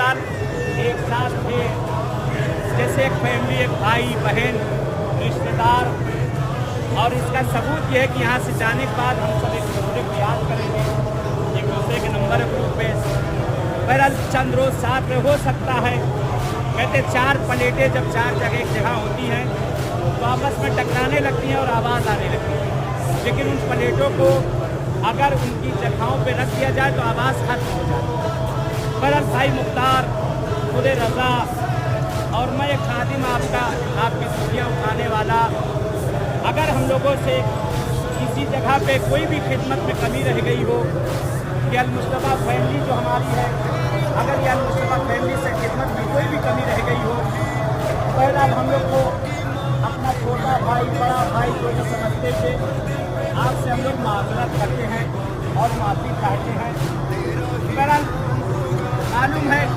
साल एक साथ थे, जैसे एक फैमिली, एक भाई बहन रिश्तेदार। और इसका सबूत यह है कि यहाँ से जाने के बाद हम सब एक दूसरे को याद करेंगे, एक दूसरे के नंबर ग्रुप पे। बहरहाल चंद रोज साथ में हो सकता है। कहते 4 प्लेटें जब 4 जगह एक जगह होती हैं तो आपस में टकराने लगती हैं और आवाज़ आने लगती है, लेकिन उन प्लेटों को अगर उनकी जगहों पे रख दिया जाए तो आवाज़ खत्म हो जाती है। बहरहाल भाई मुख्तार, खुदे रज़ा और मैं एक खादिम आपका, आपकी छुट्टियाँ उठाने वाला, अगर हम लोगों से किसी जगह पे कोई भी खिदमत में कमी रह गई हो कि अल मुस्तफ़ा फैमिली जो हमारी है, अगर ये अल मुस्तफ़ा